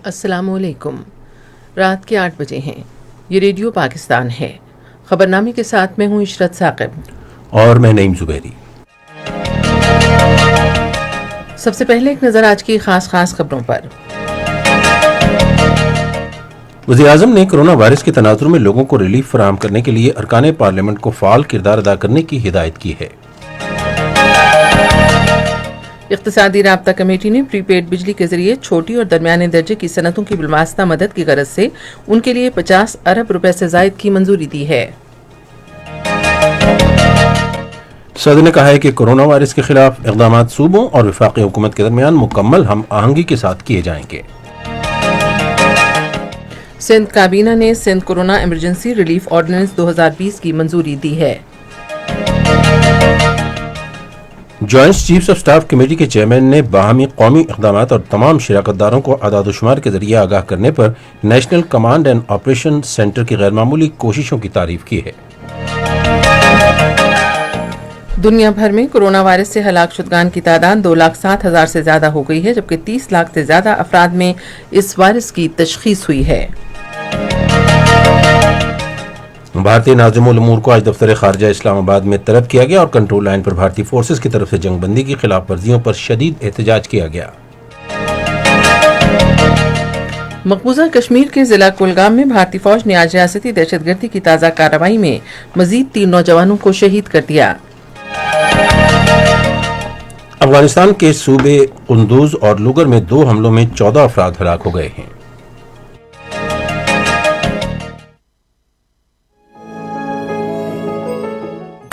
السلام علیکم۔ رات کے 8 بجے ہیں۔ یہ ریڈیو پاکستان ہے۔ خبرنامے کے ساتھ میں ہوں عشرت ثاقب اور میں نعیم زبیری۔ سب سے پہلے ایک نظر آج کی خاص خبروں پر۔ وزیر اعظم نے کرونا وائرس کے تناظر میں لوگوں کو ریلیف فراہم کرنے کے لیے ارکان پارلیمنٹ کو فعال کردار ادا کرنے کی ہدایت کی ہے۔ اقتصادی رابطہ کمیٹی نے پری پیڈ بجلی کے ذریعے چھوٹی اور درمیانے درجے کی صنعتوں کی بالواسطہ مدد کی غرض سے ان کے لیے 50 ارب روپے سے زائد کی منظوری دی ہے۔ صدر نے کہا ہے کہ کرونا وائرس کے خلاف اقدامات صوبوں اور وفاقی حکومت کے درمیان مکمل ہم آہنگی کے ساتھ کیے جائیں گے۔ سندھ کابینہ نے Sindh corona emergency relief ordinance 2020 کی منظوری دی ہے۔ Joint chiefs of staff committee کے چیئرمین نے باہمی قومی اقدامات اور تمام شراکت داروں کو اعداد و شمار کے ذریعے آگاہ کرنے پر national command and operation centre کی غیر معمولی کوششوں کی تعریف کی ہے۔ دنیا بھر میں کرونا وائرس سے ہلاک شدگان کی تعداد 2,07,000 سے زیادہ ہو گئی ہے، جبکہ 30 لاکھ سے زیادہ افراد میں اس وائرس کی تشخیص ہوئی ہے۔ بھارتی ناظم الامور کو آج دفتر خارجہ اسلام آباد میں طلب کیا گیا اور کنٹرول لائن پر بھارتی فورسز کی طرف سے جنگ بندی کی خلاف ورزیوں پر شدید احتجاج کیا گیا۔ مقبوضہ کشمیر کے ضلع کولگام میں بھارتی فوج نے آج ریاستی دہشت گردی کی تازہ کارروائی میں مزید 3 نوجوانوں کو شہید کر دیا۔ افغانستان کے صوبے قندوز اور لوگر میں 2 حملوں میں 14 افراد ہلاک ہو گئے ہیں۔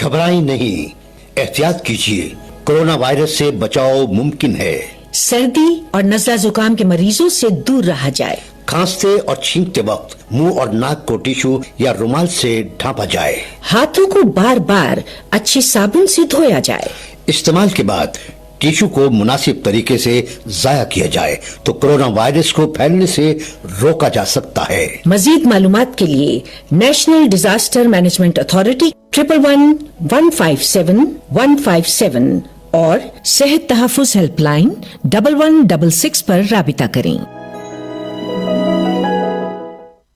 گھبرائیں نہیں، احتیاط کیجیے، کورونا وائرس سے بچاؤ ممکن ہے۔ سردی اور نزلہ زکام کے مریضوں سے دور رہا جائے۔ کھانستے اور چھینکتے وقت منہ اور ناک کو ٹیشو یا رومال سے ڈھانپا جائے۔ ہاتھوں کو بار بار اچھے صابن سے دھویا جائے۔ استعمال کے بعد ٹیشو کو مناسب طریقے سے ضائع کیا جائے تو کورونا وائرس کو پھیلنے سے روکا جا سکتا ہے۔ مزید معلومات کے لیے نیشنل ڈیزاسٹر مینجمنٹ اتھارٹی 111-157-157 اور صحت تحفظ ہیلپ لائن 1166 پر رابطہ کریں۔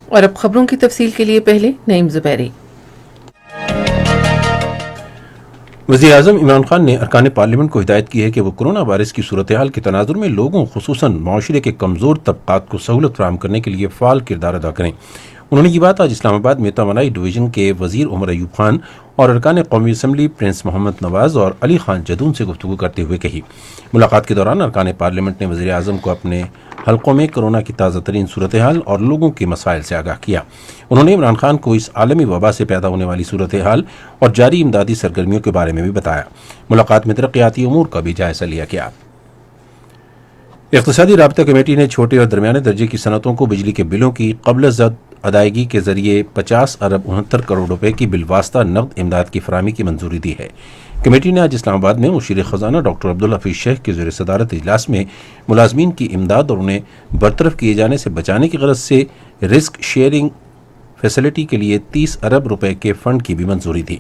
اور اب خبروں کی تفصیل کے لیے پہلے نعیم زبیری۔ وزیر اعظم عمران خان نے ارکان پارلیمنٹ کو ہدایت کی ہے کہ وہ کرونا وائرس کی صورتحال کے تناظر میں لوگوں خصوصاً معاشرے کے کمزور طبقات کو سہولت فراہم کرنے کے لیے فعال کردار ادا کریں۔ انہوں نے یہ بات آج اسلام آباد میں توانائی ڈویژن کے وزیر عمر ایوب خان اور ارکان قومی اسمبلی پرنس محمد نواز اور علی خان جدون سے گفتگو کرتے ہوئے کہی۔ ملاقات کے دوران ارکان پارلیمنٹ نے وزیر اعظم کو اپنے حلقوں میں کرونا کی تازہ ترین صورتحال اور لوگوں کے مسائل سے آگاہ کیا۔ انہوں نے عمران خان کو اس عالمی وبا سے پیدا ہونے والی صورتحال اور جاری امدادی سرگرمیوں کے بارے میں بھی بتایا۔ ملاقات میں ترقیاتی امور کا بھی جائزہ لیا گیا۔ اقتصادی رابطہ کمیٹی نے چھوٹے اور درمیانے درجے کی صنعتوں کو بجلی کے بلوں کی قبل از ادائیگی کے ذریعے 50 ارب 69 کروڑ روپے کی بالواسطہ نقد امداد کی فراہمی کی منظوری دی ہے۔ کمیٹی نے آج اسلام آباد میں مشیر خزانہ ڈاکٹر عبدالحفیظ شیخ کے زیر صدارت اجلاس میں ملازمین کی امداد اور انہیں برطرف کیے جانے سے بچانے کی غرض سے رسک شیئرنگ فیسلٹی کے لیے 30 ارب روپے کے فنڈ کی بھی منظوری دی۔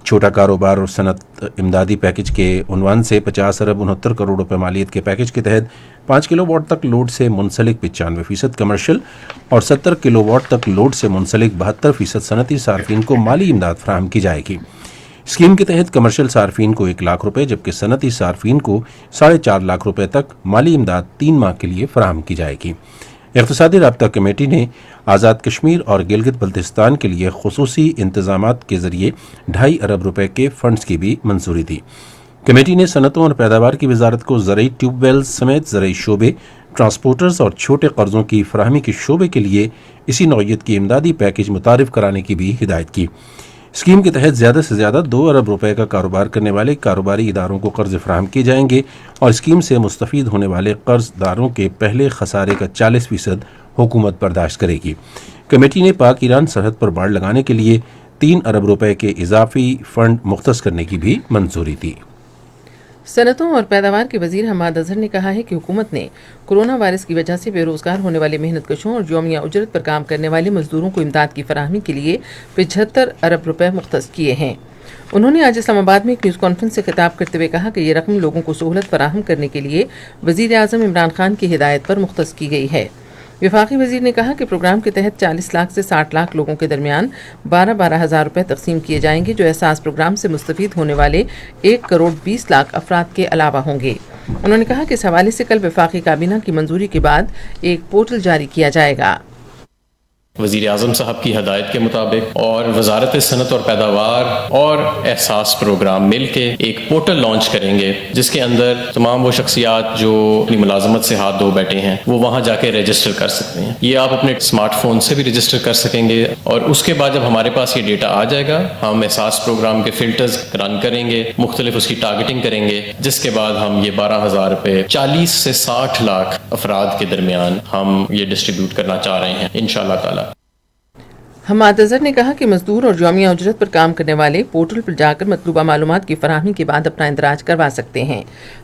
چھوٹا کاروبار اور صنعت امدادی پیکج کے عنوان سے 50 ارب 69 کروڑ روپے مالیت کے پیکج کے تحت 5 کلو واٹ تک لوڈ سے منسلک 95% کمرشل اور 70 کلو واٹ تک لوڈ سے منسلک 72% صنعتی صارفین کو مالی امداد فراہم کی جائے گی۔ اسکیم کے تحت کمرشل صارفین کو 1 لاکھ روپے جبکہ صنعتی صارفین کو 4.5 لاکھ روپے تک مالی امداد 3 ماہ کے لیے فراہم کی جائے گی۔ اقتصادی رابطہ کمیٹی نے آزاد کشمیر اور گلگت بلتستان کے لیے خصوصی انتظامات کے ذریعے 2.5 ارب روپے کے فنڈز کی بھی منظوری دی۔ کمیٹی نے صنعتوں اور پیداوار کی وزارت کو زرعی ٹیوب ویلز سمیت زرعی شعبے، ٹرانسپورٹرز اور چھوٹے قرضوں کی فراہمی کے شعبے کے لیے اسی نوعیت کی امدادی پیکج متعارف کرانے کی بھی ہدایت کی۔ اسکیم کے تحت زیادہ سے زیادہ 2 ارب روپے کا کاروبار کرنے والے کاروباری اداروں کو قرض فراہم کیے جائیں گے اور اسکیم سے مستفید ہونے والے قرض داروں کے پہلے خسارے کا 40% حکومت برداشت کرے گی۔ کمیٹی نے پاک ایران سرحد پر باڑ لگانے کے لیے 3 ارب روپے کے اضافی فنڈ مختص کرنے کی بھی منظوری دی۔ صنعتوں اور پیداوار کے وزیر حماد اظہر نے کہا ہے کہ حکومت نے کورونا وائرس کی وجہ سے بے روزگار ہونے والے محنت کشوں اور یومیہ اجرت پر کام کرنے والے مزدوروں کو امداد کی فراہمی کے لیے 75 ارب روپے مختص کیے ہیں۔ انہوں نے آج اسلام آباد میں ایک نیوز کانفرنس سے خطاب کرتے ہوئے کہا کہ یہ رقم لوگوں کو سہولت فراہم کرنے کے لیے وزیر اعظم عمران خان کی ہدایت پر مختص کی گئی ہے۔ وفاقی وزیر نے کہا کہ پروگرام کے تحت 40 لاکھ سے 60 لاکھ لوگوں کے درمیان 12 ہزار روپے تقسیم کیے جائیں گے، جو احساس پروگرام سے مستفید ہونے والے 1 کروڑ 20 لاکھ افراد کے علاوہ ہوں گے۔ انہوں نے کہا کہ اس حوالے سے کل وفاقی کابینہ کی منظوری کے بعد ایک پورٹل جاری کیا جائے گا۔ وزیر اعظم صاحب کی ہدایت کے مطابق اور وزارت صنعت اور پیداوار اور احساس پروگرام مل کے ایک پورٹل لانچ کریں گے، جس کے اندر تمام وہ شخصیات جو اپنی ملازمت سے ہاتھ دھو بیٹھے ہیں وہ وہاں جا کے رجسٹر کر سکتے ہیں۔ یہ آپ اپنے اسمارٹ فون سے بھی رجسٹر کر سکیں گے، اور اس کے بعد جب ہمارے پاس یہ ڈیٹا آ جائے گا، ہم احساس پروگرام کے فلٹرز رن کریں گے، مختلف اس کی ٹارگیٹنگ کریں گے، جس کے بعد ہم یہ 12,000 روپے 40 سے 60 لاکھ افراد کے درمیان ہم یہ ڈسٹریبیوٹ کرنا چاہ رہے ہیں انشاءاللہ تعالی۔ حماد اظہر نے کہا کہ مزدور اور یومیہ اجرت پر کام کرنے والے پورٹل پر جا کر مطلوبہ معلومات کی فراہمی کے بعد اپنا اندراج کروا سکتے ہیں۔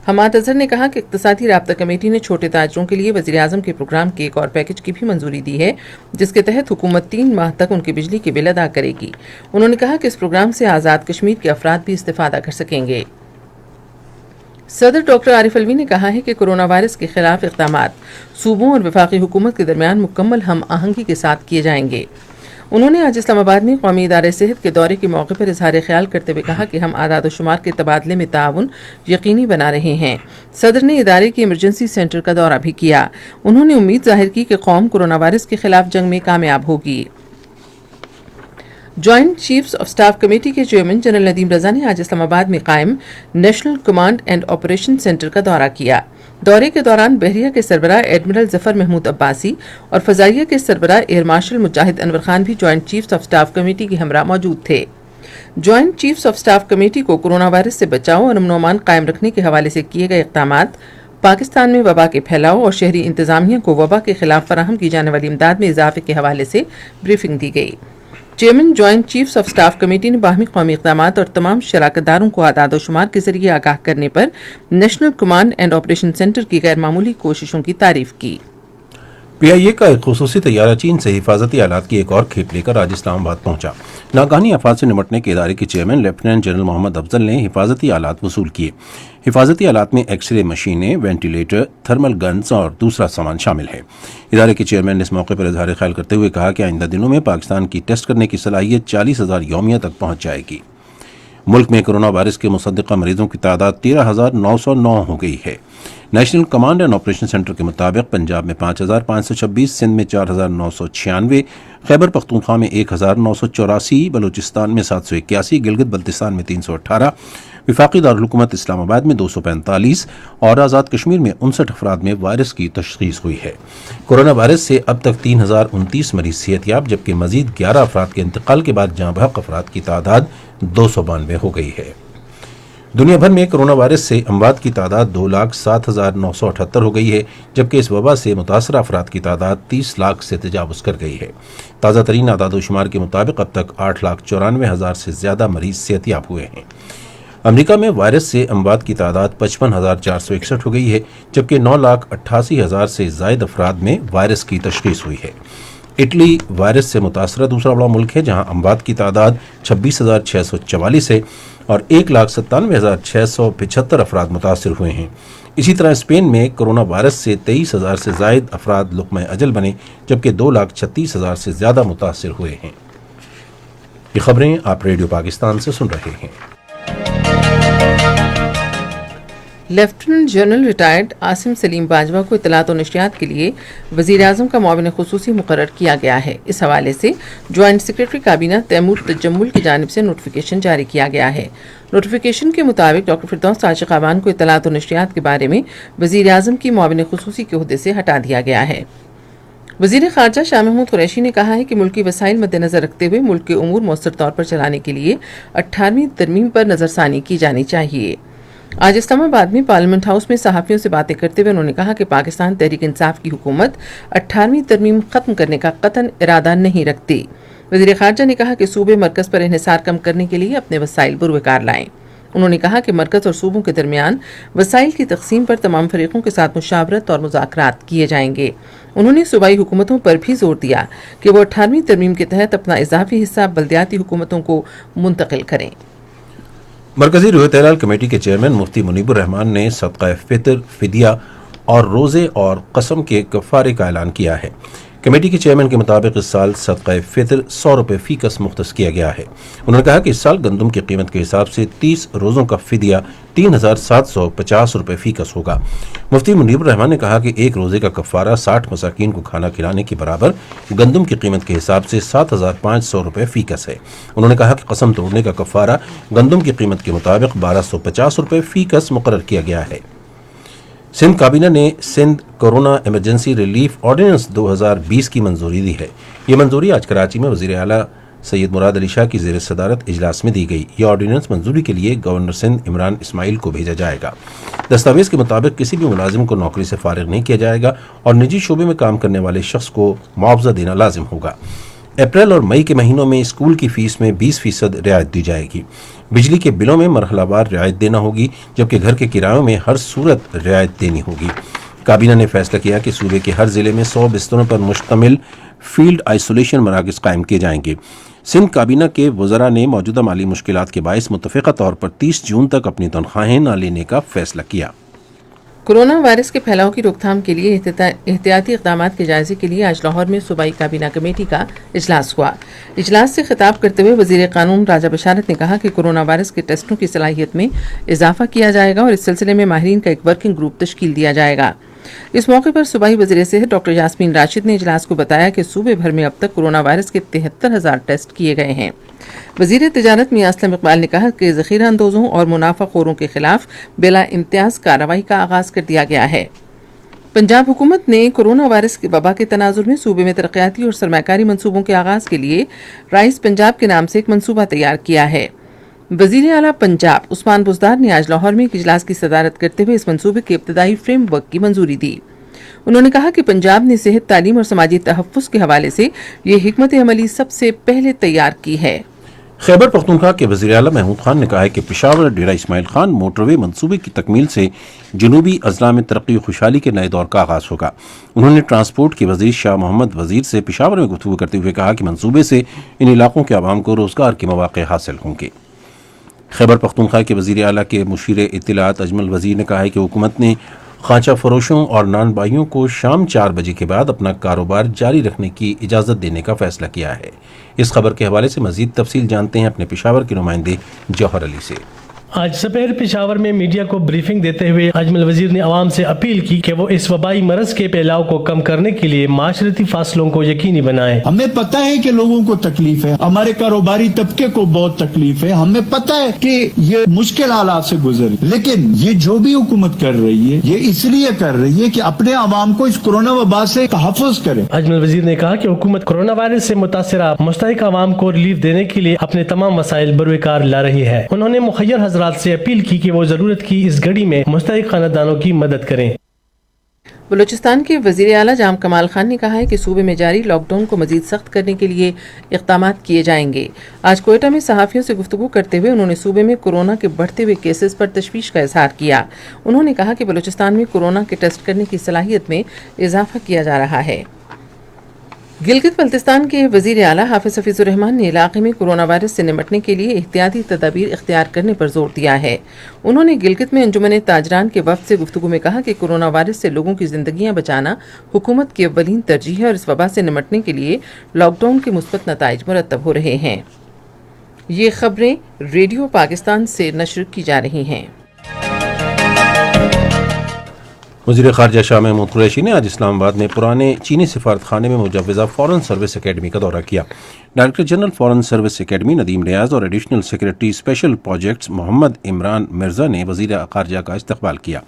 حماد اظہر نے کہا کہ اقتصادی رابطہ کمیٹی نے چھوٹے تاجروں کے لیے وزیر اعظم کے پروگرام کے ایک اور پیکج کی بھی منظوری دی ہے، جس کے تحت حکومت 3 ماہ تک ان کے بجلی کے بل ادا کرے گی۔ انہوں نے کہا کہ اس پروگرام سے آزاد کشمیر کے افراد بھی استفادہ کر سکیں گے۔ صدر ڈاکٹر عارف علوی نے کہا ہے کہ کورونا وائرس کے خلاف اقدامات صوبوں اور وفاقی حکومت کے درمیان مکمل ہم آہنگی کے ساتھ کیے جائیں گے۔ انہوں نے آج اسلام آباد میں قومی ادارہ صحت کے دورے کے موقع پر اظہار خیال کرتے ہوئے کہا کہ ہم اعداد و شمار کے تبادلے میں تعاون یقینی بنا رہے ہیں۔ صدر نے ادارے کے ایمرجنسی سینٹر کا دورہ بھی کیا۔ انہوں نے امید ظاہر کی کہ قوم کورونا وائرس کے خلاف جنگ میں کامیاب ہوگی۔ Joint chiefs of staff committee کے چیئرمین جنرل ندیم رضا نے آج اسلام آباد میں قائم national command and operation centre کا دورہ کیا۔ دورے کے دوران بحریہ کے سربراہ ایڈمرل ظفر محمود عباسی اور فضائیہ کے سربراہ ایئر مارشل مجاہد انور خان بھی joint chiefs of staff committee کے ہمراہ موجود تھے۔ Joint chiefs of staff committee کو کورونا وائرس سے بچاؤ اور امن و امان قائم رکھنے کے حوالے سے کیے گئے اقدامات، پاکستان میں وبا کے پھیلاؤ اور شہری انتظامیہ کو وبا کے خلاف فراہم کی جانے والی امداد میں اضافے کے حوالے سے بریفنگ دی گئی۔ Chairman joint chiefs of staff committee نے باہمی قومی اقدامات اور تمام شراکت داروں کو اعداد و شمار کے ذریعے آگاہ کرنے پر national command and operation centre کی غیر معمولی کوششوں کی تعریف کی۔ پی آئی اے کا ایک خصوصی طیارہ چین سے حفاظتی آلات کی ایک اور کھیپ لے کر آج اسلام آباد پہنچا۔ ناگہانی آفات سے نمٹنے کے ادارے کے چیئرمین لیفٹیننٹ جنرل محمد افضل نے حفاظتی آلات وصول کیے۔ حفاظتی آلات میں ایکس رے مشینیں، وینٹیلیٹر، تھرمل گنز اور دوسرا سامان شامل ہے۔ ادارے کے چیئرمین نے اس موقع پر اظہار خیال کرتے ہوئے کہا کہ آئندہ دنوں میں پاکستان کی ٹیسٹ کرنے کی صلاحیت 40,000 یومیہ تک پہنچ جائے گی۔ ملک میں کورونا وائرس کے مصدقہ مریضوں کی تعداد 13,909 ہو گئی ہے۔ National command and operation centre کے مطابق پنجاب میں 5,526، سندھ میں 4,996، خیبر پختونخوا میں 1,984، بلوچستان میں 781، گلگت بلتستان میں 318، وفاقی دارالحکومت اسلام آباد میں 245 اور آزاد کشمیر میں 59 افراد میں وائرس کی تشخیص ہوئی ہے۔ کورونا وائرس سے اب تک 3,029 مریض صحت یاب، جبکہ مزید 11 افراد کے انتقال کے بعد جاں بحق افراد کی تعداد 292 ہو گئی ہے۔ دنیا بھر میں کورونا وائرس سے اموات کی تعداد 2,07,978 ہو گئی ہے، جبکہ اس وبا سے متاثرہ افراد کی تعداد 30 لاکھ سے تجاوز کر گئی ہے۔ تازہ ترین اعداد و شمار کے مطابق اب تک 8,94,000 سے زیادہ مریض صحت یاب ہوئے ہیں۔ امریکہ میں وائرس سے اموات کی تعداد 55,461 ہو گئی ہے، جبکہ 9,88,000 سے زائد افراد میں وائرس کی تشخیص ہوئی ہے۔ اٹلی وائرس سے متاثرہ دوسرا بڑا ملک ہے، جہاں اموات کی تعداد 26,644 ہے اور 1,97,675 افراد متاثر ہوئے ہیں۔ اسی طرح اسپین میں کورونا وائرس سے 23,000 سے زائد افراد لقمہ اجل بنے، جبکہ 2,36,000 سے زیادہ متاثر ہوئے ہیں۔ یہ خبریں آپ ریڈیو پاکستان سے سن رہے ہیں۔ Lieutenant general retired Asim Saleem Bajwa کو اطلاعات و نشریات کے لیے وزیر اعظم کا معاون خصوصی مقرر کیا گیا ہے۔ اس حوالے سے جوائنٹ سیکرٹری کابینہ تیمور تجمل کی جانب سے نوٹیفیکیشن جاری کیا گیا ہے۔ نوٹیفیکیشن کے مطابق ڈاکٹر فردوس عاشق اعوان کو اطلاعات و نشریات کے بارے میں وزیر اعظم کی معاون خصوصی کے عہدے سے ہٹا دیا گیا ہے۔ وزیر خارجہ شاہ محمود قریشی نے کہا ہے کہ ملکی وسائل مد نظر رکھتے ہوئے ملک کے امور مؤثر طور پر چلانے کے لیے 18ویں ترمیم پر نظر ثانی کی جانی چاہیے۔ آج اسلام آباد میں پارلیمنٹ ہاؤس میں صحافیوں سے باتیں کرتے ہوئے انہوں نے کہا کہ پاکستان تحریک انصاف کی حکومت 18ویں ترمیم ختم کرنے کا قطعاً ارادہ نہیں رکھتی۔ وزیر خارجہ نے کہا کہ صوبے مرکز پر انحصار کم کرنے کے لیے اپنے وسائل بروکار لائیں۔ انہوں نے کہا کہ مرکز اور صوبوں کے درمیان وسائل کی تقسیم پر تمام فریقوں کے ساتھ مشاورت اور مذاکرات کیے جائیں گے۔ انہوں نے صوبائی حکومتوں پر بھی زور دیا کہ وہ 18ویں ترمیم کے تحت اپنا اضافی حصہ بلدیاتی حکومتوں کو منتقل کریں۔ مرکزی رویت ہلال کمیٹی کے چیئرمین مفتی منیب الرحمان نے صدقہ فطر، فدیہ اور روزے اور قسم کے کفارے کا اعلان کیا ہے۔ کمیٹی کے چیئرمین کے مطابق اس سال صدقہ فطر 100 روپے فی کس مختص کیا گیا ہے۔ انہوں نے کہا کہ اس سال گندم کی قیمت کے حساب سے 30 روزوں کا فدیہ 3750 روپے فی کس ہوگا۔ مفتی منیب الرحمان نے کہا کہ ایک روزے کا کفارہ 60 مساکین کو کھانا کھلانے کے برابر گندم کی قیمت کے حساب سے 7500 روپے فی کس ہے۔ انہوں نے کہا کہ قسم توڑنے کا کفارہ گندم کی قیمت کے مطابق 1250 روپے فی کس مقرر کیا گیا ہے۔ سندھ کابینہ نے Sindh corona emergency relief ordinance 2020 کی منظوری دی ہے۔ یہ منظوری آج کراچی میں وزیر اعلیٰ سید مراد علی شاہ کی زیر صدارت اجلاس میں دی گئی۔ یہ آرڈیننس منظوری کے لیے گورنر سندھ عمران اسماعیل کو بھیجا جائے گا۔ دستاویز کے مطابق کسی بھی ملازم کو نوکری سے فارغ نہیں کیا جائے گا اور نجی شعبے میں کام کرنے والے شخص کو معاوضہ دینا لازم ہوگا۔ اپریل اور مئی کے مہینوں میں اسکول کی فیس میں 20% رعایت دی جائے گی۔ بجلی کے بلوں میں مرحلہ وار رعایت دینا ہوگی، جبکہ گھر کے کرایوں میں ہر صورت رعایت دینی ہوگی۔ کابینہ نے فیصلہ کیا کہ صوبے کے ہر ضلع میں 100 بستروں پر مشتمل فیلڈ آئسولیشن مراکز قائم کیے جائیں گے۔ سندھ کابینہ کے وزراء نے موجودہ مالی مشکلات کے باعث متفقہ طور پر 30 جون تک اپنی تنخواہیں نہ لینے کا فیصلہ کیا۔ کورونا وائرس کے پھیلاؤ کی روک تھام کے لیے احتیاطی اقدامات کے جائزے کے لیے آج لاہور میں صوبائی کابینہ کمیٹی کا اجلاس ہوا۔ اجلاس سے خطاب کرتے ہوئے وزیر قانون راجہ بشارت نے کہا کہ کورونا وائرس کے ٹیسٹوں کی صلاحیت میں اضافہ کیا جائے گا اور اس سلسلے میں ماہرین کا ایک ورکنگ گروپ تشکیل دیا جائے گا۔ اس موقع پر صوبائی وزیر صحت ڈاکٹر یاسمین راشد نے اجلاس کو بتایا کہ صوبے بھر میں اب تک کورونا وائرس کے 73,000 ٹیسٹ کیے گئے ہیں۔ وزیر تجارت میاں اسلم اقبال نے کہا کہ ذخیرہ اندوزوں اور منافع خوروں کے خلاف بلا امتیاز کارروائی کا آغاز کر دیا گیا ہے۔ پنجاب حکومت نے کورونا وائرس کے وبا کے تناظر میں صوبے میں ترقیاتی اور سرمایہ کاری منصوبوں کے آغاز کے لیے رائز پنجاب کے نام سے ایک منصوبہ تیار کیا ہے۔ وزیر اعلیٰ پنجاب عثمان بزدار نے آج لاہور میں ایک اجلاس کی صدارت کرتے ہوئے اس منصوبے کے ابتدائی فریم ورک کی منظوری دی۔ انہوں نے کہا کہ پنجاب نے صحت، تعلیم اور سماجی تحفظ کے حوالے سے یہ حکمت عملی سب سے پہلے تیار کی ہے۔ خیبر پختونخوا کے وزیر اعلیٰ محمود خان نے کہا ہے کہ پشاور ڈیرہ اسماعیل خان موٹر وے منصوبے کی تکمیل سے جنوبی اضلاع میں ترقی و خوشحالی کے نئے دور کا آغاز ہوگا۔ انہوں نے ٹرانسپورٹ کے وزیر شاہ محمد وزیر سے پشاور میں گفتگو کرتے ہوئے کہا کہ منصوبے سے ان علاقوں کے عوام کو روزگار کے مواقع حاصل ہوں گے۔ خیبر پختونخوا کے وزیر اعلیٰ کے مشیر اطلاعات اجمل وزیر نے کہا ہے کہ حکومت نے خانچہ فروشوں اور نان بائیوں کو شام 4 بجے کے بعد اپنا کاروبار جاری رکھنے کی اجازت دینے کا فیصلہ کیا ہے۔ اس خبر کے حوالے سے مزید تفصیل جانتے ہیں اپنے پشاور کے نمائندے جوہر علی سے۔ آج سپہر پشاور میں میڈیا کو بریفنگ دیتے ہوئے اجمل وزیر نے عوام سے اپیل کی کہ وہ اس وبائی مرض کے پھیلاؤ کو کم کرنے کے لیے معاشرتی فاصلوں کو یقینی بنائیں۔ ہمیں پتہ ہے کہ لوگوں کو تکلیف ہے، ہمارے کاروباری طبقے کو بہت تکلیف ہے، ہمیں پتہ ہے کہ یہ مشکل حالات سے گزر، لیکن یہ جو بھی حکومت کر رہی ہے یہ اس لیے کر رہی ہے کہ اپنے عوام کو اس کورونا وبا سے تحفظ کرے۔ اجمل وزیر نے کہا کہ حکومت کورونا وائرس سے متاثرہ مستحق عوام کو ریلیف دینے کے لیے اپنے تمام وسائل بروئے کار لا رہی ہے۔ انہوں نے مخیر حضرات سے اپیل کی کہ وہ ضرورت کی اس گھڑی میں مستحق خاندانوں کی مدد کریں۔ بلوچستان کے وزیر اعلیٰ جام کمال خان نے کہا ہے کہ صوبے میں جاری لاک ڈاؤن کو مزید سخت کرنے کے لیے اقدامات کیے جائیں گے۔ آج کوئٹہ میں صحافیوں سے گفتگو کرتے ہوئے انہوں نے صوبے میں کورونا کے بڑھتے ہوئے کیسز پر تشویش کا اظہار کیا۔ انہوں نے کہا کہ بلوچستان میں کورونا کے ٹیسٹ کرنے کی صلاحیت میں اضافہ کیا جا رہا ہے۔ گلگت بلتستان کے وزیر اعلیٰ حافظ حفیظ الرحمان نے علاقے میں کورونا وائرس سے نمٹنے کے لیے احتیاطی تدابیر اختیار کرنے پر زور دیا ہے۔ انہوں نے گلگت میں انجمن تاجران کے وفد سے گفتگو میں کہا کہ کورونا وائرس سے لوگوں کی زندگیاں بچانا حکومت کی اولین ترجیح ہے اور اس وبا سے نمٹنے کے لیے لاک ڈاؤن کے مثبت نتائج مرتب ہو رہے ہیں۔ یہ خبریں ریڈیو پاکستان سے نشر کی جا رہی ہیں۔ وزیر خارجہ شاہ محمود قریشی نے آج اسلام آباد میں پرانے چینی سفارت خانے میں مجوزہ فورن سروس اکیڈمی کا دورہ کیا۔ ڈائریکٹر جنرل فورن سروس اکیڈمی ندیم ریاض اور ایڈیشنل سیکریٹری اسپیشل پروجیکٹس محمد عمران مرزا نے وزیر خارجہ کا استقبال کیا۔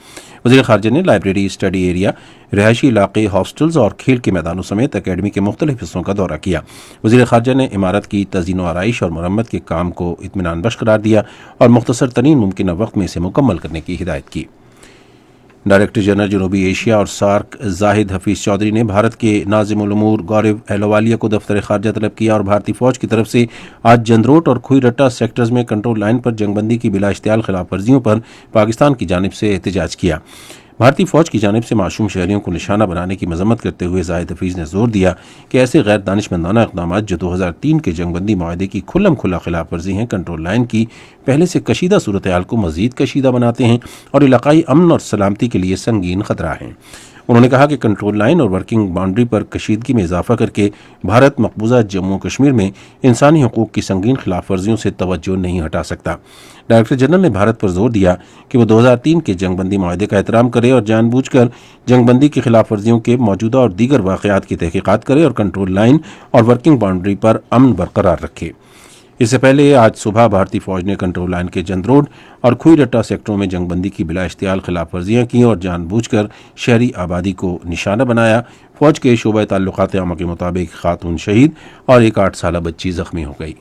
وزیر خارجہ نے لائبریری، اسٹڈی ایریا، رہائشی علاقے، ہاسٹلز اور کھیل کے میدانوں سمیت اکیڈمی کے مختلف حصوں کا دورہ کیا۔ وزیر خارجہ نے عمارت کی تزئین و آرائش اور مرمت کے کام کو اطمینان بخش قرار دیا اور مختصر ترین ممکنہ وقت میں اسے مکمل کرنے کی ہدایت کی۔ ڈائریکٹر جنرل جنوبی ایشیا اور سارک زاہد حفیظ چودھری نے بھارت کے ناظم الامور گورو اہلوالیا کو دفتر خارجہ طلب کیا اور بھارتی فوج کی طرف سے آج جندروٹ اور کھوئی رٹا سیکٹرز میں کنٹرول لائن پر جنگ بندی کی بلا اشتعال خلاف ورزیوں پر پاکستان کی جانب سے احتجاج کیا۔ بھارتی فوج کی جانب سے معصوم شہریوں کو نشانہ بنانے کی مذمت کرتے ہوئے زاہد حفیظ نے زور دیا کہ ایسے غیر دانشمندانہ اقدامات جو 2003 کے جنگ بندی معاہدے کی کھلم کھلا خلاف ورزی ہیں، کنٹرول لائن کی پہلے سے کشیدہ صورتحال کو مزید کشیدہ بناتے ہیں اور علاقائی امن اور سلامتی کے لیے سنگین خطرہ ہیں۔ انہوں نے کہا کہ کنٹرول لائن اور ورکنگ باؤنڈری پر کشیدگی میں اضافہ کر کے بھارت مقبوضہ جموں و کشمیر میں انسانی حقوق کی سنگین خلاف ورزیوں سے توجہ نہیں ہٹا سکتا۔ ڈائریکٹر جنرل نے بھارت پر زور دیا کہ وہ 2003 کے جنگ بندی معاہدے کا احترام کرے اور جان بوجھ کر جنگ بندی کی خلاف ورزیوں کے موجودہ اور دیگر واقعات کی تحقیقات کرے اور کنٹرول لائن اور ورکنگ باؤنڈری پر امن برقرار رکھے۔ اس سے پہلے آج صبح بھارتی فوج نے کنٹرول لائن کے جند روڈ اور کھوئی رٹا سیکٹروں میں جنگ بندی کی بلا اشتعال خلاف ورزیاں کی اور جان بوجھ کر شہری آبادی کو نشانہ بنایا۔ فوج کے شعبہ تعلقات عامہ کے مطابق ایک خاتون شہید اور ایک 8 سالہ بچی زخمی ہو گئی۔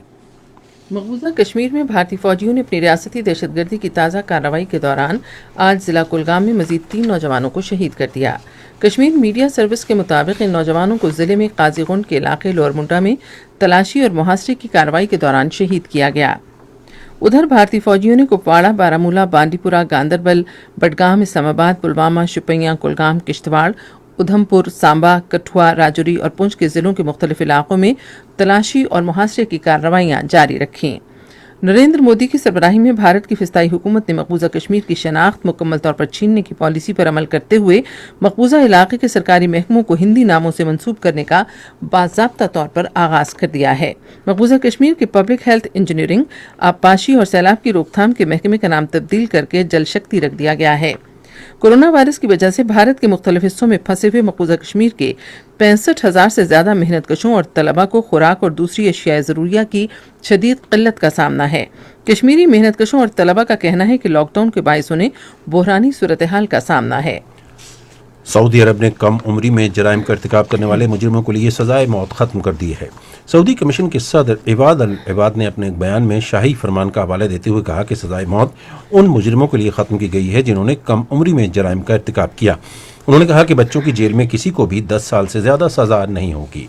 مقبوضہ کشمیر میں بھارتی فوجیوں نے اپنی ریاستی دہشت گردی کی تازہ کارروائی کے دوران آج ضلع کلگام میں مزید 3 نوجوانوں کو شہید کر دیا۔ کشمیر میڈیا سروس کے مطابق ان نوجوانوں کو ضلع میں قاضی گنڈ کے علاقے لور منڈا میں تلاشی اور محاصرے کی کارروائی کے دوران شہید کیا گیا۔ ادھر بھارتی فوجیوں نے کپواڑہ، بارامولہ، بانڈی پورہ، گاندربل، بڈگام، اسلام آباد، پلوامہ، شوپیاں، کلگام، کشتواڑ، ادھم پور، سامبا، کٹھوا، راجوری اور پونچھ کے ضلعوں کے مختلف علاقوں میں تلاشی اور محاصرے کی کارروائیاں جاری رکھیں۔ نریندر مودی کی سربراہی میں بھارت کی فضائی حکومت نے مقبوضہ کشمیر کی شناخت مکمل طور پر چھیننے کی پالیسی پر عمل کرتے ہوئے مقبوضہ علاقے کے سرکاری محکموں کو ہندی ناموں سے منسوب کرنے کا باضابطہ طور پر آغاز کر دیا ہے۔ مقبوضہ کشمیر کے پبلک ہیلتھ انجینئرنگ، آبپاشی اور سیلاب کی روک تھام کے محکمے کا نام تبدیل کر کے جل شکتی رکھ دیا گیا ہے۔ کورونا وائرس کی وجہ سے بھارت کے مختلف حصوں میں پھنسے ہوئے مقبوضہ کشمیر کے 65,000 سے زیادہ محنت کشوں اور طلباء کو خوراک اور دوسری اشیاء ضروریہ کی شدید قلت کا سامنا ہے۔ کشمیری محنت کشوں اور طلباء کا کہنا ہے کہ لاک ڈاؤن کے باعث انہیں بحرانی صورتحال کا سامنا ہے۔ سعودی عرب نے کم عمری میں جرائم کا ارتکاب کرنے والے مجرموں کے لیے سزائے موت ختم کر دی ہے۔ سعودی کمیشن کے صدر عواد العباد نے اپنے ایک بیان میں شاہی فرمان کا حوالہ دیتے ہوئے کہا کہ سزائے موت ان مجرموں کے لیے ختم کی گئی ہے جنہوں نے کم عمری میں جرائم کا ارتکاب کیا۔ انہوں نے کہا کہ بچوں کی جیل میں کسی کو بھی 10 سال سے زیادہ سزا نہیں ہوگی۔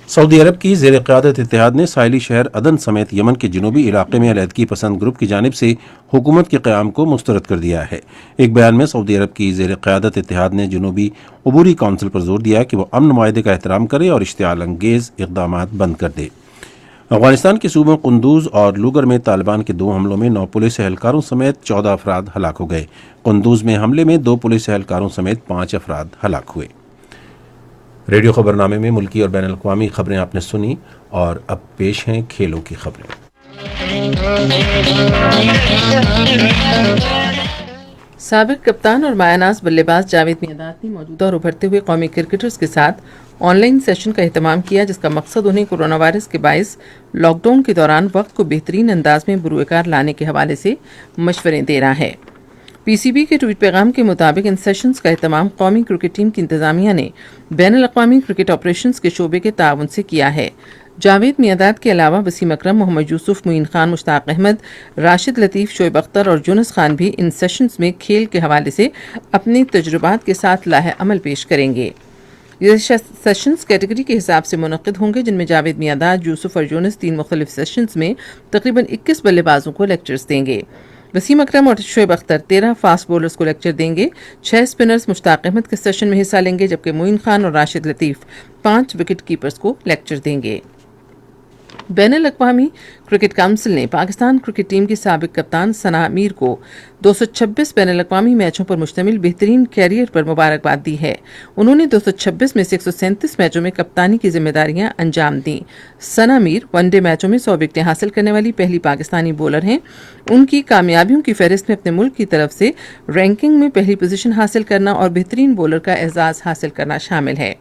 سعودی عرب کی زیر قیادت اتحاد نے ساحلی شہر عدن سمیت یمن کے جنوبی علاقے میں علیحدگی پسند گروپ کی جانب سے حکومت کے قیام کو مسترد کر دیا ہے۔ ایک بیان میں سعودی عرب کی زیر قیادت اتحاد نے جنوبی عبوری کونسل پر زور دیا کہ وہ امن معاہدے کا احترام کرے اور اشتعال انگیز اقدامات بند کر دے۔ افغانستان کے صوبوں قندوز اور لوگر میں طالبان کے 2 حملوں میں 9 پولیس اہلکاروں سمیت 14 افراد ہلاک ہو گئے۔ قندوز میں حملے میں 2 پولیس اہلکاروں سمیت 5 افراد ہلاک ہوئے۔ ریڈیو خبرنامے میں ملکی اور بین الاقوامی خبریں آپ نے سنی اور اب پیش ہیں کھیلوں کی خبریں۔ سابق کپتان اور مایہ ناز بلے باز جاوید میانداد نے موجودہ اور ابھرتے ہوئے قومی کرکٹرز کے ساتھ آن لائن سیشن کا اہتمام کیا، جس کا مقصد انہیں کورونا وائرس کے باعث لاک ڈاؤن کے دوران وقت کو بہترین انداز میں بروئے کار لانے کے حوالے سے مشورے دے رہا ہے۔ پی سی بی کے ٹویٹ پیغام کے مطابق ان سیشنز کا اہتمام قومی کرکٹ ٹیم کی انتظامیہ نے بین الاقوامی کرکٹ آپریشنز کے شعبے کے تعاون سے کیا ہے۔ جاوید میانداد کے علاوہ وسیم اکرم، محمد یوسف، معین خان، مشتاق احمد، راشد لطیف، شعیب اختر اور یونس خان بھی ان سیشنز میں کھیل کے حوالے سے اپنے تجربات کے ساتھ لاہے عمل پیش کریں گے۔ یہ سیشنز کیٹیگری کے حساب سے منعقد ہوں گے، جن میں جاوید میانداد، یوسف اور یونس 3 مختلف سیشنز میں تقریباً 21 بلے بازوں کو لیکچرز دیں گے۔ وسیم اکرم اور شعیب اختر 13 فاسٹ بولرز کو لیکچر دیں گے۔ 6 اسپنرز مشتاق احمد کے سیشن میں حصہ لیں گے، جبکہ معین خان اور راشد لطیف 5 وکٹ کیپرز کو لیکچر دیں گے۔ بین الاقوامی کرکٹ کونسل نے پاکستان کرکٹ ٹیم کی سابق کپتان ثنا امیر کو 226 بین الاقوامی میچوں پر مشتمل بہترین کیریئر پر مبارکباد دی ہے۔ انہوں نے 226 میں سے 137 میچوں میں کپتانی کی ذمہ داریاں انجام دیں۔ ثنا امیر ون ڈے میچوں میں 100 وکٹیں حاصل کرنے والی پہلی پاکستانی بولر ہیں۔ ان کی کامیابیوں کی فہرست میں اپنے ملک کی طرف سے رینکنگ میں پہلی پوزیشن حاصل کرنا اور بہترین بولر کا اعزاز حاصل کرنا شامل ہے۔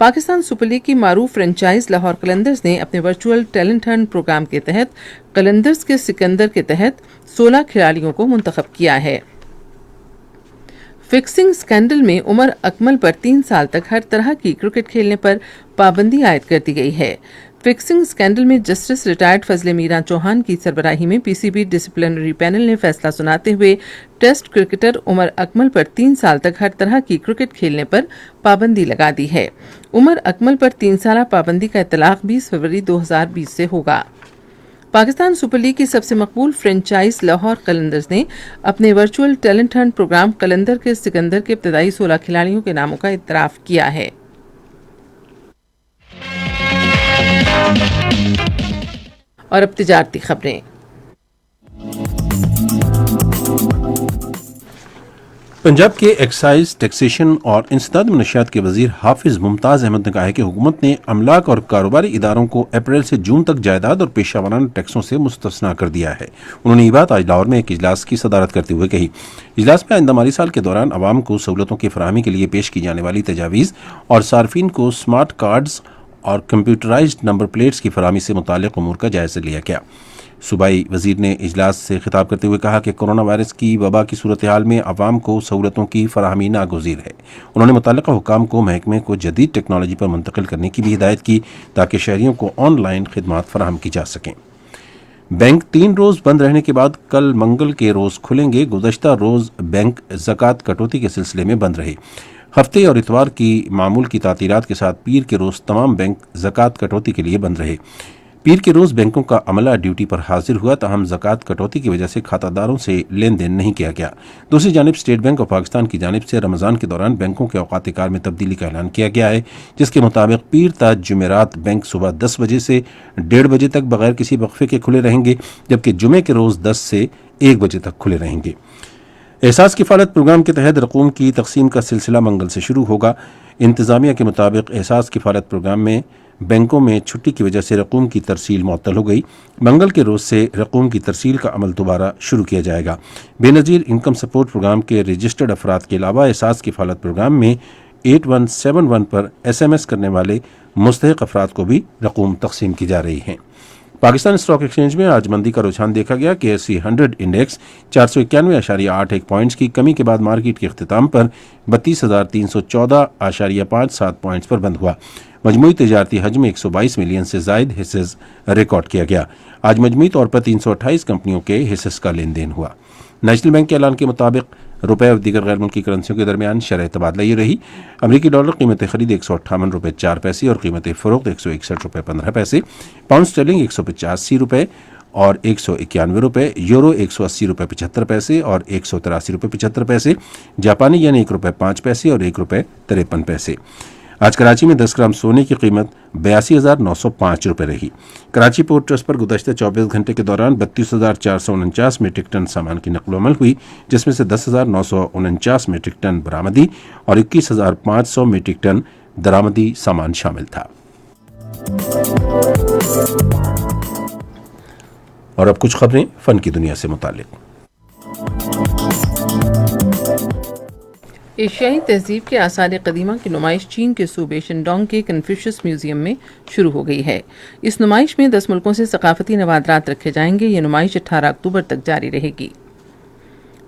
پاکستان سپر لیگ کی معروف فرنچائز لاہور قلندرز نے اپنے ورچوئل ٹیلنٹ ہنٹ پروگرام کے تحت قلندرز کے سکندر کے تحت 16 کھلاڑیوں کو منتخب کیا ہے۔ فکسنگ سکینڈل میں عمر اکمل پر 3 سال تک ہر طرح کی کرکٹ کھیلنے پر پابندی عائد کر دی گئی ہے۔ فکسنگ سکینڈل میں جسٹس ریٹائرڈ فضل میران چوہان کی سربراہی میں پی سی بی ڈسپلنری پینل نے فیصلہ سناتے ہوئے ٹیسٹ کرکٹر عمر اکمل پر 3 سال تک ہر طرح کی کرکٹ کھیلنے پر پابندی لگا دی ہے۔ عمر اکمل پر 3 سالہ پابندی کا اطلاق 20 فروری 2020 سے ہوگا۔ پاکستان سپر لیگ کی سب سے مقبول فرنچائز لاہور قلندرز نے اپنے virtual talent hunt program Qalandar کے سکندر کے ابتدائی 16 کھلاڑیوں کے ناموں کا اعتراف کیا ہے۔ اور اب تجارتی خبریں۔ پنجاب کے ایکسائز ٹیکسیشن اور انسداد منشیات کے وزیر حافظ ممتاز احمد نے کہا ہے کہ حکومت نے املاک اور کاروباری اداروں کو اپریل سے جون تک جائیداد اور پیشہ ورانہ ٹیکسوں سے مستثنیٰ کر دیا ہے۔ انہوں نے یہ بات آج لاہور میں ایک اجلاس کی صدارت کرتے ہوئے کہی۔ اجلاس میں آئندہ مالی سال کے دوران عوام کو سہولتوں کی فراہمی کے لیے پیش کی جانے والی تجاویز اور صارفین کو سمارٹ کارڈز اور کمپیوٹرائزڈ نمبر پلیٹس کی فراہمی سے متعلق امور کا جائزہ لیا گیا۔ صوبائی وزیر نے اجلاس سے خطاب کرتے ہوئے کہا کہ کورونا وائرس کی وبا کی صورتحال میں عوام کو سہولتوں کی فراہمی ناگزیر ہے۔ انہوں نے متعلقہ حکام کو محکمے کو جدید ٹیکنالوجی پر منتقل کرنے کی بھی ہدایت کی تاکہ شہریوں کو آن لائن خدمات فراہم کی جا سکیں۔ بینک 3 روز بند رہنے کے بعد کل منگل کے روز کھلیں گے۔ گزشتہ روز بینک زکوٰۃ کٹوتی کے سلسلے میں بند رہے۔ ہفتے اور اتوار کی معمول کی تعطیلات کے ساتھ پیر کے روز تمام بینک زکوٰۃ کٹوتی کے لیے بند رہے۔ پیر کے روز بینکوں کا عملہ ڈیوٹی پر حاضر ہوا، تاہم زکوٰۃ کٹوتی کی وجہ سے کھاتہ داروں سے لین دین نہیں کیا گیا۔ دوسری جانب اسٹیٹ بینک آف پاکستان کی جانب سے رمضان کے دوران بینکوں کے اوقات کار میں تبدیلی کا اعلان کیا گیا ہے، جس کے مطابق پیر تا جمعرات بینک صبح 10 بجے سے 1:30 بجے تک بغیر کسی وقفے کے کھلے رہیں گے، جبکہ جمعے کے روز 10 سے 1 بجے تک کھلے رہیں گے۔ احساس کفالت پروگرام کے تحت رقوم کی تقسیم کا سلسلہ منگل سے شروع ہوگا۔ انتظامیہ کے مطابق احساس کفالت پروگرام میں بینکوں میں چھٹی کی وجہ سے رقوم کی ترسیل معطل ہو گئی۔ منگل کے روز سے رقوم کی ترسیل کا عمل دوبارہ شروع کیا جائے گا۔ بے نظیر انکم سپورٹ پروگرام کے رجسٹرڈ افراد کے علاوہ احساس کفالت پروگرام میں 8171 پر SMS کرنے والے مستحق افراد کو بھی رقوم تقسیم کی جا رہی ہیں۔ پاکستان اسٹاک ایکسچینج میں آج مندی کا رجحان دیکھا گیا کہ BSE 100 انڈیکس 491.81 پوائنٹس کی کمی کے بعد مارکیٹ کے اختتام پر 32,314.57 پوائنٹس پر بند ہوا۔ مجموعی تجارتی حجم 122 ملین سے زائد حصص ریکارڈ کیا گیا۔ آج مجموعی طور پر 328 کمپنیوں کے حصص کا لین دین ہوا۔ نیشنل بینک کے اعلان کے مطابق روپے اور دیگر غیر ملکی کرنسیوں کے درمیان شرح تبادلہ یہ رہی۔ امریکی ڈالر قیمت خرید 158 روپے 4 پیسے اور قیمت فروخت 161 روپے 15 پیسے، پاؤنڈ اسٹرلنگ 185 روپے اور 191 روپے، یورو 180 روپے 75 پیسے اور 183 روپے 75 پیسے، جاپانی ین 1 روپے 5 پیسے اور 1 روپے 53 پیسے۔ آج کراچی میں 10 گرام سونے کی قیمت 82,905 روپے رہی۔ کراچی پورٹ ٹرسٹ پر گزشتہ 24 گھنٹے کے دوران 32,449 میٹرک ٹن سامان کی نقل و حمل ہوئی، جس میں سے 10,949 میٹرک ٹن برآمدی اور 21,500 میٹرک ٹن درآمدی سامان شامل تھا۔ اور اب کچھ خبریں فن کی دنیا سے متعلق۔ ایشیائی تہذیب کے آثار قدیمہ کی نمائش چین کے صوبے شینڈونگ کے کنفیوشس میوزیم میں شروع ہو گئی ہے۔ اس نمائش میں 10 ملکوں سے ثقافتی نوادرات رکھے جائیں گے۔ یہ نمائش 18 اکتوبر تک جاری رہے گی۔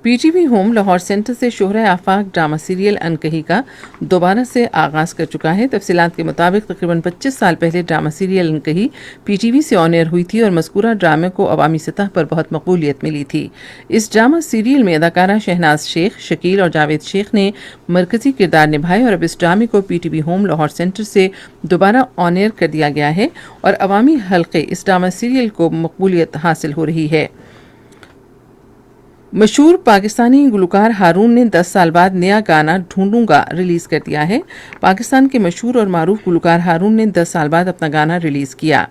PTV ہوم لاہور سینٹر سے شہرہ آفاق ڈرامہ سیریل انکہی کا دوبارہ سے آغاز کر چکا ہے۔ تفصیلات کے مطابق تقریباً 25 سال پہلے ڈرامہ سیریل انکہی PTV سے آن ایئر ہوئی تھی اور مذکورہ ڈرامے کو عوامی سطح پر بہت مقبولیت ملی تھی۔ اس ڈرامہ سیریل میں اداکارہ شہناز شیخ، شکیل اور جاوید شیخ نے مرکزی کردار نبھائے اور اب اس ڈرامے کو PTV ہوم لاہور سینٹر سے دوبارہ آن ایئر کر دیا گیا ہے اور عوامی حلقے اس ڈرامہ سیریل کو مقبولیت حاصل ہو رہی ہے۔ مشہور پاکستانی گلوکار ہارون نے 10 سال بعد نیا گانا ڈھونڈوں گا ریلیز کر دیا ہے۔ پاکستان کے مشہور اور معروف گلوکار ہارون نے 10 سال بعد اپنا گانا ریلیز کیا۔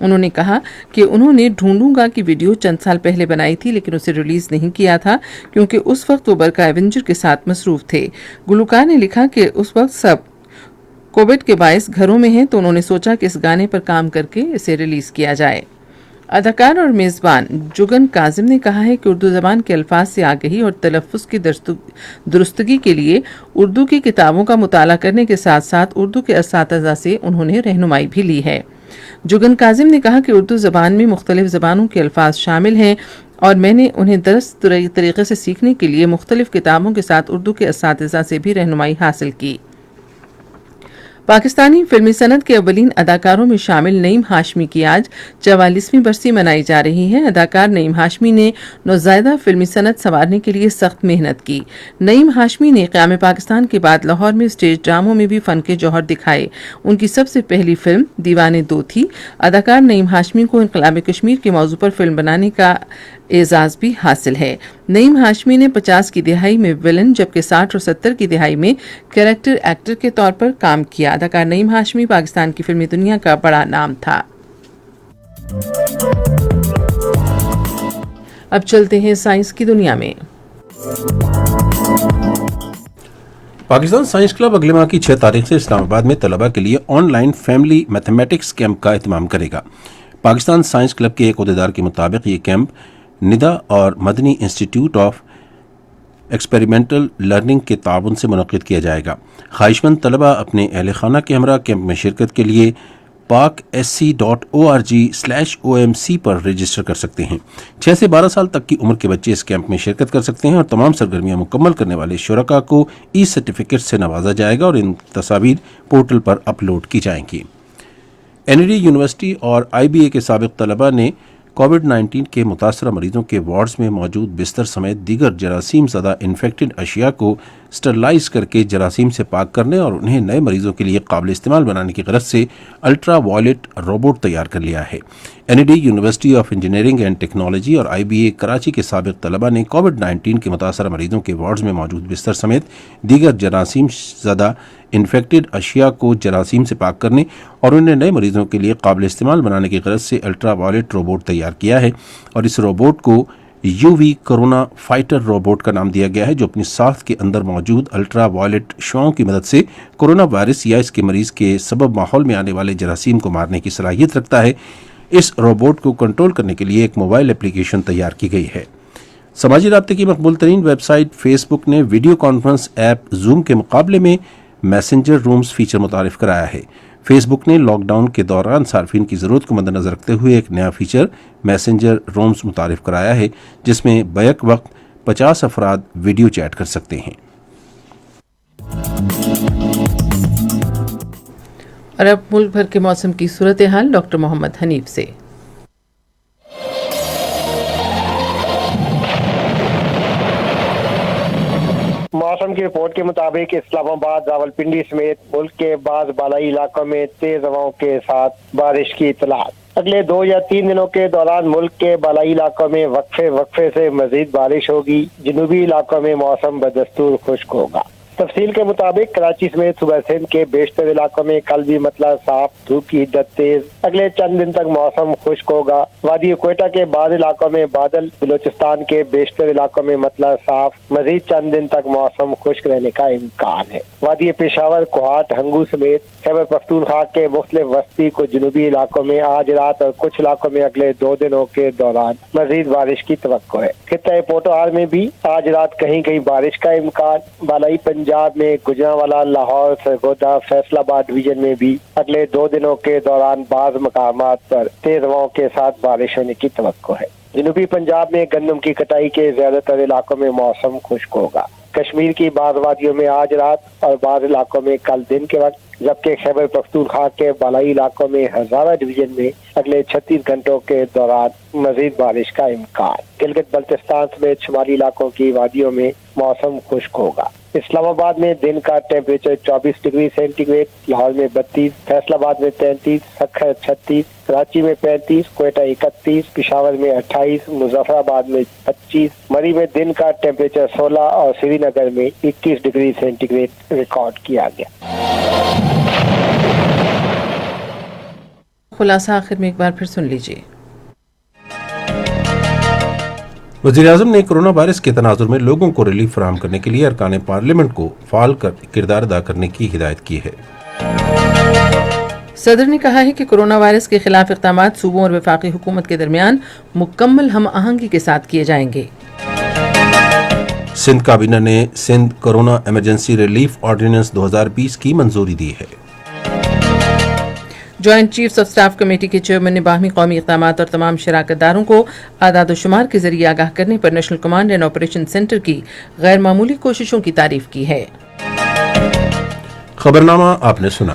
انہوں نے کہا کہ انہوں نے ڈھونڈوں گا کی ویڈیو چند سال پہلے بنائی تھی، لیکن اسے ریلیز نہیں کیا تھا کیونکہ اس وقت وہ برقع ایونجر کے ساتھ مصروف تھے۔ گلوکار نے لکھا کہ اس وقت سب کووڈ کے باعث گھروں میں ہیں تو انہوں نے سوچا کہ اس گانے پر کام کر کے اسے ریلیز کیا جائے۔ اداکار اور میزبان جگن کاظم نے کہا ہے کہ اردو زبان کے الفاظ سے آگہی اور تلفظ کی درستگی کے لیے اردو کی کتابوں کا مطالعہ کرنے کے ساتھ ساتھ اردو کے اساتذہ سے انہوں نے رہنمائی بھی لی ہے۔ جگن کاظم نے کہا کہ اردو زبان میں مختلف زبانوں کے الفاظ شامل ہیں اور میں نے انہیں درست طریقے سے سیکھنے کے لیے مختلف کتابوں کے ساتھ اردو کے اساتذہ سے بھی رہنمائی حاصل کی۔ پاکستانی فلمی صنعت کے اولین اداکاروں میں شامل نعیم ہاشمی کی آج 44ویں برسی منائی جا رہی ہے۔ اداکار نعیم ہاشمی نے نوزائیدہ فلمی صنعت سنوارنے کے لیے سخت محنت کی۔ نعیم ہاشمی نے قیام پاکستان کے بعد لاہور میں اسٹیج ڈراموں میں بھی فن کے جوہر دکھائے۔ ان کی سب سے پہلی فلم دیوانے 2 تھی۔ اداکار نعیم ہاشمی کو انقلاب کشمیر کے موضوع پر فلم بنانے کا اعزاز بھی حاصل ہے۔ نعیم ہاشمی نے 50 کی دہائی میں ویلن جبکہ 60 اور 70 کی دہائی میں کریکٹر ایکٹر کے طور پر کام کیا۔ اداکار نعیم ہاشمی پاکستان کی فلمی دنیا کا بڑا نام تھا۔ اب چلتے ہیں سائنس کی دنیا میں۔ پاکستان سائنس کلب اگلے ماہ کی 6 تاریخ سے اسلام آباد میں طلباء کے لیے on line family mathematics camp کا اہتمام کرے گا۔ پاکستان سائنس کلب کے ایک عہدیدار کے مطابق یہ کیمپ ندا اور مدنی انسٹیٹیوٹ آف ایکسپیریمنٹل لرننگ کے تعاون سے منعقد کیا جائے گا۔ خواہش مند طلباء اپنے اہل خانہ کے ہمراہ کیمپ میں شرکت کے لیے paksc.org/omc پر رجسٹر کر سکتے ہیں۔ 6 سے 12 سال تک کی عمر کے بچے اس کیمپ میں شرکت کر سکتے ہیں اور تمام سرگرمیاں مکمل کرنے والے شرکاء کو ای سرٹیفکیٹ سے نوازا جائے گا اور ان تصاویر پورٹل پر اپلوڈ کی جائیں گی۔ NED یونیورسٹی اور IBA کے سابق طلباء نے کووڈ-19 کے متاثرہ مریضوں کے وارڈز میں موجود بستر سمیت دیگر جراثیم زدہ انفیکٹڈ اشیاء کو اسٹرلائز کر کے جراثیم سے پاک کرنے اور انہیں نئے مریضوں کے لیے قابل استعمال بنانے کی غرض سے الٹرا وائلٹ روبوٹ تیار کر لیا ہے۔ NED university of engineering and technology اور IBA کراچی کے سابق طلباء نے کووڈ-19 کے متاثرہ مریضوں کے وارڈز میں موجود بستر سمیت دیگر جراثیم زدہ انفیکٹڈ اشیاء کو جراثیم سے پاک کرنے اور انہیں نئے مریضوں کے لیے قابل استعمال بنانے کی غرض سے الٹرا وائلٹ روبوٹ تیار کیا ہے اور اس روبوٹ کو UV کورونا فائٹر روبوٹ کا نام دیا گیا ہے، جو اپنی ساخت کے اندر موجود الٹرا وائلٹ شعاعوں کی مدد سے کورونا وائرس یا اس کے مریض کے سبب ماحول میں آنے والے جراثیم کو مارنے کی صلاحیت رکھتا ہے۔ اس روبوٹ کو کنٹرول کرنے کے لیے ایک موبائل اپلیکیشن تیار کی گئی ہے۔ سماجی رابطے کی مقبول ترین ویب سائٹ فیس بک نے ویڈیو کانفرنس ایپ زوم کے مقابلے میں میسنجر رومز فیچر متعارف کرایا ہے۔ فیس بک نے لاک ڈاؤن کے دوران صارفین کی ضرورت کو مد نظر رکھتے ہوئے ایک نیا فیچر میسنجر رومز متعارف کرایا ہے، جس میں بیک وقت 50 افراد ویڈیو چیٹ کر سکتے ہیں۔ اور اب ملک بھر کے موسم کی صورتحال ڈاکٹر محمد حنیف سے۔ موسم کی رپورٹ کے مطابق اسلام آباد، راولپنڈی سمیت ملک کے بعض بالائی علاقوں میں تیز ہواؤں کے ساتھ بارش کی اطلاع۔ اگلے 2 یا 3 دنوں کے دوران ملک کے بالائی علاقوں میں وقفے سے مزید بارش ہوگی۔ جنوبی علاقوں میں موسم بدستور خشک ہوگا۔ تفصیل کے مطابق کراچی سمیت صوبہ سندھ کے بیشتر علاقوں میں کل بھی مطلع صاف، دھوپ کی حدت تیز۔ اگلے چند دن تک موسم خشک ہوگا۔ وادی کوئٹہ کے بعض علاقوں میں بادل، بلوچستان کے بیشتر علاقوں میں مطلع صاف۔ مزید چند دن تک موسم خشک رہنے کا امکان ہے۔ وادی پشاور، کوہاٹ، ہنگو سمیت خیبر پختونخوا کے مختلف وسطی کو جنوبی علاقوں میں آج رات اور کچھ علاقوں میں اگلے 2 دنوں کے دوران مزید بارش کی توقع ہے۔ خطہ پوٹوہار میں بھی آج رات کہیں کہیں بارش کا امکان۔ بالائی پنجاب میں گجرانوالہ، لاہور، سرگودا، فیصل آباد ڈویژن میں بھی اگلے 2 دنوں کے دوران بعض مقامات پر تیز ہواؤں کے ساتھ بارش ہونے کی توقع ہے۔ جنوبی پنجاب میں گندم کی کٹائی کے زیادہ تر علاقوں میں موسم خشک ہوگا۔ کشمیر کی بعض وادیوں میں آج رات اور بعض علاقوں میں کل دن کے وقت، جبکہ خیبر پختونخوا کے بالائی علاقوں میں ہزارہ ڈویژن میں اگلے 36 گھنٹوں کے دوران مزید بارش کا امکان۔ گلگت بلتستان سمیت شمالی علاقوں کی وادیوں میں موسم خشک ہوگا۔ اسلام آباد میں دن کا temperature 24 degree centigrade, Lahore میں 32، فیصل آباد میں 33، سکھر 36، کراچی میں 35، کوئٹہ 31، پشاور میں 28، مظفر آباد میں 25، مری میں دن کا ٹیمپریچر 16 اور سری نگر میں 21 ڈگری سینٹی گریڈ ریکارڈ کیا گیا۔ خلاصہ آخر میں ایک بار پھر سن لیجیے۔ وزیراعظم نے کرونا وائرس کے تناظر میں لوگوں کو ریلیف فراہم کرنے کے لیے ارکان پارلیمنٹ کو فعال کردار ادا کرنے کی ہدایت کی ہے۔ صدر نے کہا ہے کہ کرونا وائرس کے خلاف اقدامات صوبوں اور وفاقی حکومت کے درمیان مکمل ہم آہنگی کے ساتھ کیے جائیں گے۔ سندھ کابینہ نے Sindh corona emergency relief ordinance 2020 کی منظوری دی ہے۔ Joint chiefs of staff committee کے چیئرمین نے باہمی قومی اقدامات اور تمام شراکت داروں کو اعداد و شمار کے ذریعے آگاہ کرنے پر national command and operation centre کی غیر معمولی کوششوں کی تعریف کی ہے۔ خبرنامہ آپ نے سنا۔